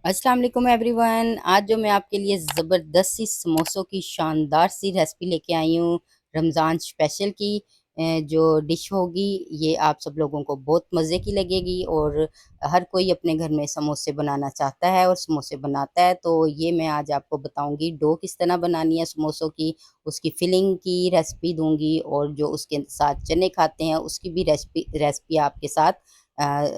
अस्सलाम वालेकुम एवरीवन। आज जो मैं आपके लिए ज़बरदस्त सी समोसों की शानदार सी रेसिपी लेके आई हूँ रमज़ान स्पेशल की। जो डिश होगी ये आप सब लोगों को बहुत मज़े की लगेगी और हर कोई अपने घर में समोसे बनाना चाहता है और समोसे बनाता है। तो ये मैं आज आपको बताऊंगी डो किस तरह बनानी है समोसों की, उसकी फिलिंग की रेसिपी दूंगी और जो उसके साथ चने खाते हैं उसकी भी रेसिपी आपके साथ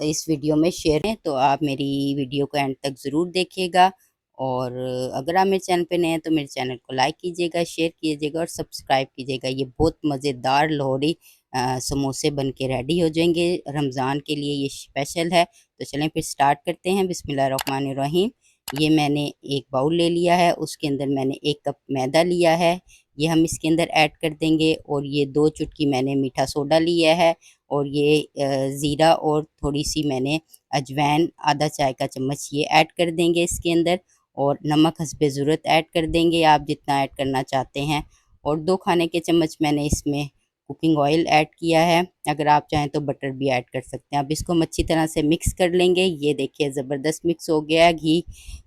इस वीडियो में शेयर है। तो आप मेरी वीडियो को एंड तक ज़रूर देखिएगा और अगर आप मेरे चैनल पे नए हैं तो मेरे चैनल को लाइक कीजिएगा, शेयर कीजिएगा और सब्सक्राइब कीजिएगा। ये बहुत मज़ेदार लाहौरी समोसे बन के रेडी हो जाएंगे। रमज़ान के लिए ये स्पेशल है। तो चलें फिर स्टार्ट करते हैं। बिस्मिल्लाहिर्रहमानिर्रहीम। ये मैंने एक बाउल ले लिया है, उसके अंदर मैंने 1 कप मैदा लिया है, ये हम इसके अंदर ऐड कर देंगे। और ये 2 चुटकी मैंने मीठा सोडा लिया है और ये ज़ीरा और थोड़ी-सी मैंने अजवाइन आधा चाय का चम्मच ये ऐड कर देंगे इसके अंदर। और नमक हस्बे ज़रूरत ऐड कर देंगे, आप जितना ऐड करना चाहते हैं। और 2 खाने के चम्मच मैंने इसमें कुकिंग ऑयल ऐड किया है, अगर आप चाहें तो बटर भी ऐड कर सकते हैं। अब इसको हम अच्छी तरह से मिक्स कर लेंगे। ये देखिए ज़बरदस्त मिक्स हो गया है। घी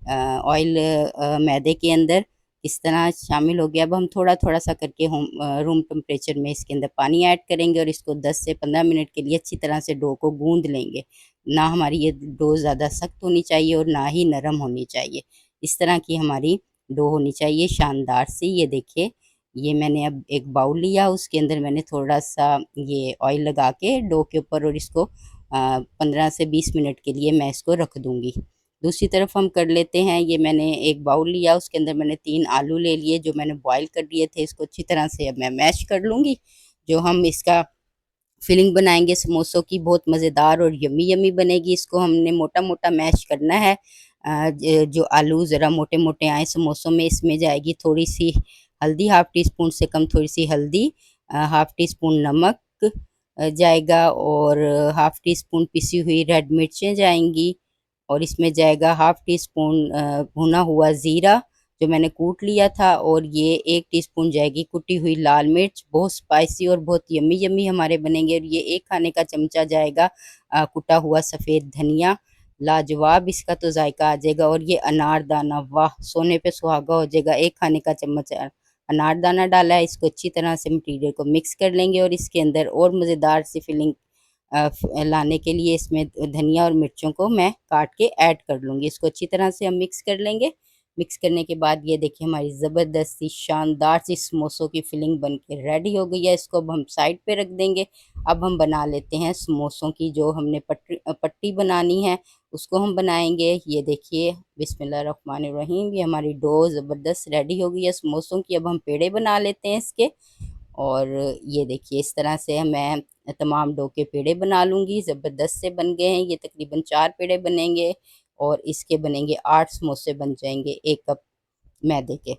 ऑयल मैदे के अंदर इस तरह शामिल हो गया। अब हम थोड़ा-थोड़ा सा करके रूम टेम्परेचर में इसके अंदर पानी ऐड करेंगे और इसको 10 से 15 मिनट के लिए अच्छी तरह से डो को गूँध लेंगे। ना हमारी ये डो ज़्यादा सख्त होनी चाहिए और ना ही नरम होनी चाहिए। इस तरह की हमारी डो होनी चाहिए शानदार सी। ये देखिए, ये मैंने अब एक बाउल लिया, उसके अंदर मैंने थोड़ा-सा ये ऑयल लगा के डो के ऊपर और इसको 15 से 20 मिनट के लिए मैं इसको रख दूँगी। दूसरी तरफ हम कर लेते हैं। ये मैंने एक बाउल लिया, उसके अंदर मैंने 3 आलू ले लिए जो मैंने बॉयल कर लिए थे। इसको अच्छी तरह से अब मैं मैश कर लूँगी। जो हम इसका फिलिंग बनाएंगे समोसों की बहुत मज़ेदार और यम्मी यम्मी बनेगी। इसको हमने मोटा-मोटा मैश करना है। जो आलू ज़रा मोटे-मोटे आए समोसों में, इसमें जाएगी थोड़ी-सी हल्दी, हाफ़ टी स्पून से कम थोड़ी-सी हल्दी, हाफ़ टी स्पून नमक जाएगा और हाफ़ टी स्पून पिसी हुई रेड मिर्चें जाएँगी। और इसमें जाएगा हाफ़ टी स्पून भुना हुआ ज़ीरा जो मैंने कूट लिया था। और ये 1 टीस्पून जाएगी कुटी हुई लाल मिर्च। बहुत स्पाइसी और बहुत यम्मी यम्मी हमारे बनेंगे। और ये 1 खाने का चमचा जाएगा कुटा हुआ सफ़ेद धनिया। लाजवाब इसका तो जायका आ जाएगा। और ये अनारदाना, वाह! सोने पे सुहागा हो जाएगा। 1 खाने का चम्मच अनारदाना डाला है। इसको अच्छी तरह से मटीरियल को मिक्स कर लेंगे और इसके अंदर और मज़ेदार सी फिलिंग लाने के लिए इसमें धनिया और मिर्चों को मैं काट के ऐड कर लूँगी। इसको अच्छी तरह से हम मिक्स कर लेंगे। मिक्स करने के बाद ये देखिए हमारी ज़बरदस्त सी शानदार सी समोसों की फिलिंग बन के रेडी हो गई है। इसको अब हम साइड पे रख देंगे। अब हम बना लेते हैं समोसों की जो हमने पट्टी बनानी है उसको हम बनाएंगे। ये देखिए बिस्मिल्लाहिर्रहमानिर्रहीम, ये हमारी डो ज़बरदस्त रेडी हो गई है समोसों की। अब हम पेड़े बना लेते हैं इसके। और ये देखिए इस तरह से मैं तमाम डो के पेड़े बना लूँगी। ज़बरदस्त से बन गए हैं। ये तकरीबन 4 पेड़े बनेंगे और इसके बनेंगे 8 समोसे बन जाएंगे 1 कप मैदे के।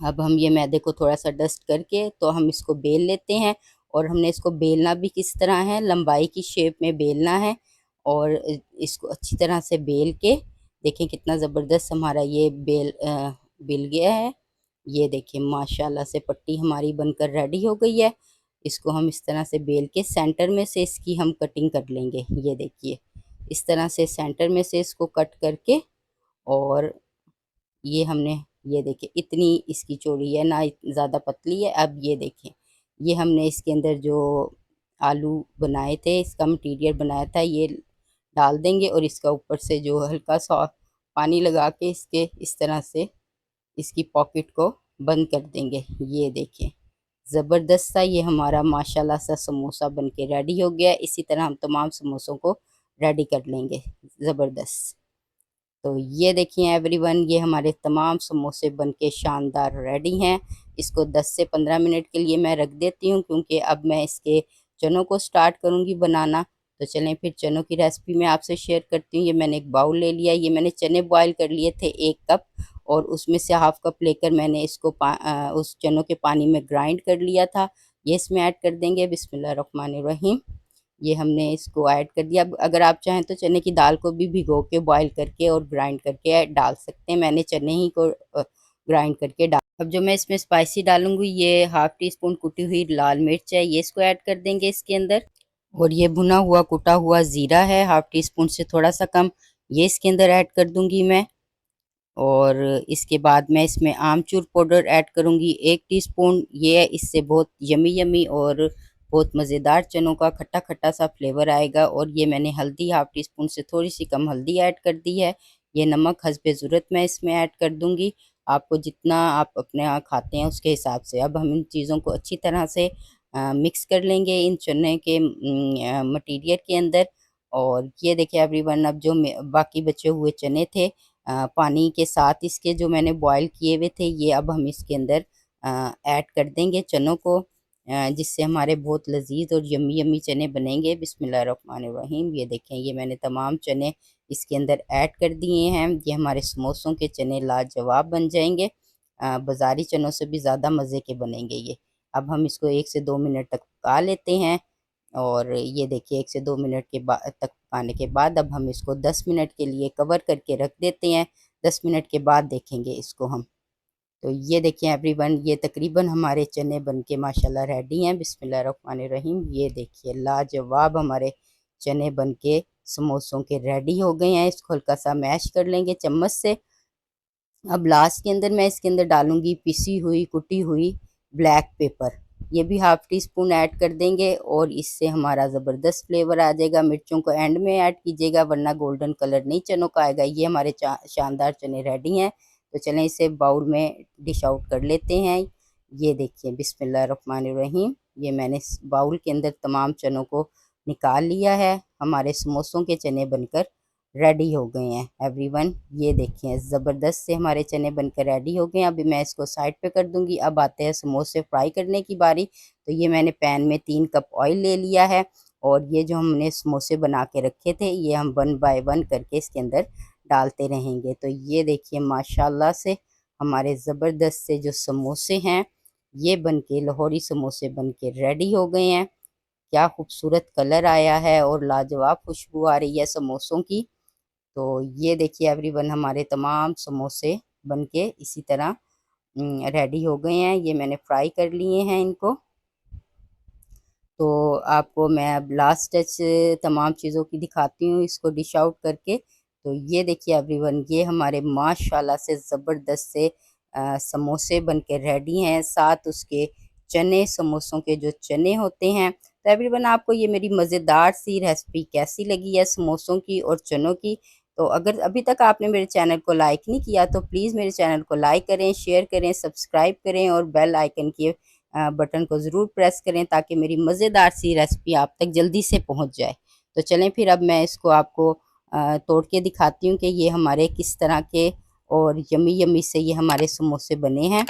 अब हम ये मैदे को थोड़ा-सा डस्ट करके तो हम इसको बेल लेते हैं। और हमने इसको बेलना भी किस तरह है, लंबाई की शेप में बेलना है। और इसको अच्छी तरह से बेल के देखें कितना ज़बरदस्त हमारा ये बेल गया है। ये देखिए माशाल्लाह से पट्टी हमारी बनकर रेडी हो गई है। इसको हम इस तरह से बेल के सेंटर में से इसकी हम कटिंग कर लेंगे। ये देखिए इस तरह से सेंटर में से इसको कट करके और ये हमने, ये देखिए इतनी इसकी चौड़ी है ना, ज़्यादा पतली है। अब ये देखें ये हमने इसके अंदर जो आलू बनाए थे, इसका मटीरियल बनाया था, ये डाल देंगे और इसका ऊपर से जो हल्का सा पानी लगा के इसके इस तरह से इसकी पॉकेट को बंद कर देंगे। ये देखें ज़बरदस्त सा ये हमारा माशाल्लाह सा समोसा बन के रेडी हो गया है। इसी तरह हम तमाम समोसों को रेडी कर लेंगे। ज़बरदस्त। तो ये देखिए एवरीवन, ये हमारे तमाम समोसे बनके शानदार रेडी हैं। इसको 10 से 15 मिनट के लिए मैं रख देती हूँ क्योंकि अब मैं इसके चनों को स्टार्ट करूँगी बनाना। तो चलें फिर चनों की रेसिपी मैं आपसे शेयर करती हूँ। ये मैंने एक बाउल ले लिया। ये मैंने चने बॉयल कर लिए थे 1 कप और उसमें से हाफ़ कप लेकर मैंने इसको उस चनों के पानी में ग्राइंड कर लिया था। ये इसमें ऐड कर देंगे। बिस्मिल्लाहिर्रहमानिर्रहीम। ये हमने इसको ऐड कर दिया। अब अगर आप चाहें तो चने की दाल को भी भिगो के बॉयल करके और ग्राइंड करके डाल सकते हैं। मैंने चने ही को ग्राइंड करके डाल। अब जो मैं इसमें स्पाइसी डालूंगी, ये हाफ़ टी स्पून कुटी हुई लाल मिर्च है, ये इसको ऐड कर देंगे इसके अंदर। और ये भुना हुआ कुटा हुआ ज़ीरा है, हाफ़ टी स्पून से थोड़ा सा कम। ये इसके अंदर ऐड कर दूंगी मैं। और इसके बाद मैं इसमें आमचूर पाउडर ऐड करूंगी 1 टीस्पून। ये है, इससे बहुत यमी यमी और बहुत मज़ेदार चनों का खट्टा खट्टा सा फ्लेवर आएगा। और ये मैंने हल्दी 1/2 टीस्पून से थोड़ी सी कम हल्दी ऐड कर दी है। ये नमक हस्बे ज़रूरत मैं इसमें ऐड कर दूंगी। आपको जितना आप अपने यहाँ खाते हैं उसके हिसाब से। अब हम इन चीज़ों को अच्छी तरह से मिक्स कर लेंगे इन चने के मटीरियल के अंदर। और ये देखिए एवरीवन, अब जो बाकी बचे हुए चने थे पानी के साथ इसके जो मैंने बॉईल किए हुए थे, ये अब हम इसके अंदर ऐड कर देंगे चनों को, जिससे हमारे बहुत लजीज और यम्मी यम्मी चने बनेंगे। बिस्मिल्लाहिर्रहमानिर्रहीम। ये देखें, ये मैंने तमाम चने इसके अंदर ऐड कर दिए हैं। ये हमारे समोसों के चने लाजवाब बन जाएंगे। बाज़ारी चनों से भी ज़्यादा मज़े के बनेंगे ये। अब हम इसको 1 से 2 मिनट तक पका लेते हैं। और ये देखिए 1 से 2 मिनट के बाद तक पकाने के बाद अब हम इसको 10 मिनट के लिए कवर करके रख देते हैं। 10 मिनट के बाद देखेंगे इसको हम। तो ये देखिए एवरीवन, ये तकरीबन हमारे चने बनके माशाल्लाह रेडी हैं। बिस्मिल्लाहिर्रहमानिर्रहीम। ये देखिए लाजवाब हमारे चने बनके समोसों के रेडी हो गए हैं। इसको हल्का सा मैश कर लेंगे चम्मच से। अब लास्ट के अंदर मैं इसके अंदर डालूंगी पिसी हुई कुटी हुई ब्लैक पेपर। ये भी 1/2 टीस्पून ऐड कर देंगे और इससे हमारा ज़बरदस्त फ्लेवर आ जाएगा। मिर्चों को एंड में ऐड कीजिएगा वरना गोल्डन कलर नहीं चनों का आएगा। ये हमारे शानदार चने रेडी हैं। तो चलें इसे बाउल में डिश आउट कर लेते हैं। ये देखिए बिस्मिल्लाहिर्रहमानिर्रहीम। ये मैंने बाउल के अंदर तमाम चनों को निकाल लिया है। हमारे समोसों के चने बनकर रेडी हो गए हैं एवरीवन। ये देखें ज़बरदस्त से हमारे चने बनकर रेडी हो गए हैं। अभी मैं इसको साइड पे कर दूंगी। अब आते हैं समोसे फ्राई करने की बारी। तो ये मैंने पैन में 3 कप ऑयल ले लिया है। और ये जो हमने समोसे बना के रखे थे, ये हम 1 बाय 1 करके इसके अंदर डालते रहेंगे। तो ये देखिए माशाल्लाह से हमारे ज़बरदस्त से जो समोसे हैं, ये बन के लाहौरी समोसे बन के रेडी हो गए हैं। क्या खूबसूरत कलर आया है और लाजवाब खुशबू आ रही है समोसों की। तो ये देखिए एवरीवन, हमारे तमाम समोसे बनके इसी तरह रेडी हो गए हैं। ये मैंने फ्राई कर लिए हैं इनको। तो आपको मैं अब लास्ट टच तमाम चीज़ों की दिखाती हूँ इसको डिश आउट करके। तो ये देखिए एवरीवन, ये हमारे माशाल्लाह से ज़बरदस्त से समोसे बन के रेडी हैं। साथ उसके चने, समोसों के जो चने होते हैं। तो एवरीवन, आपको ये मेरी मज़ेदार सी रेसिपी कैसी लगी है समोसों की और चनों की। तो अगर अभी तक आपने मेरे चैनल को लाइक नहीं किया तो प्लीज़ मेरे चैनल को लाइक करें, शेयर करें, सब्सक्राइब करें और बेल आइकन की बटन को ज़रूर प्रेस करें ताकि मेरी मज़ेदार सी रेसिपी आप तक जल्दी से पहुंच जाए। तो चलें फिर अब मैं इसको आपको तोड़ के दिखाती हूँ कि ये हमारे किस तरह के और यमी यमी से ये हमारे समोसे बने हैं।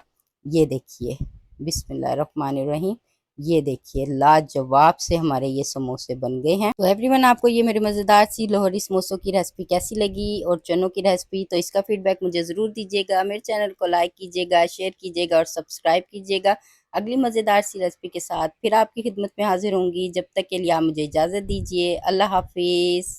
ये देखिए बिस्मिल्लाहिर्रहमानिर्रहीम। ये देखिए लाजवाब से हमारे ये समोसे बन गए हैं। तो एवरीवन, आपको ये मेरी मज़ेदार सी लाहौरी समोसों की रेसिपी कैसी लगी और चनों की रेसिपी, तो इसका फीडबैक मुझे ज़रूर दीजिएगा। मेरे चैनल को लाइक कीजिएगा, शेयर कीजिएगा और सब्सक्राइब कीजिएगा। अगली मज़ेदार सी रेसिपी के साथ फिर आपकी खिदमत में हाजिर होंगी। जब तक के लिए आप मुझे इजाज़त दीजिए। अल्लाह हाफिज़।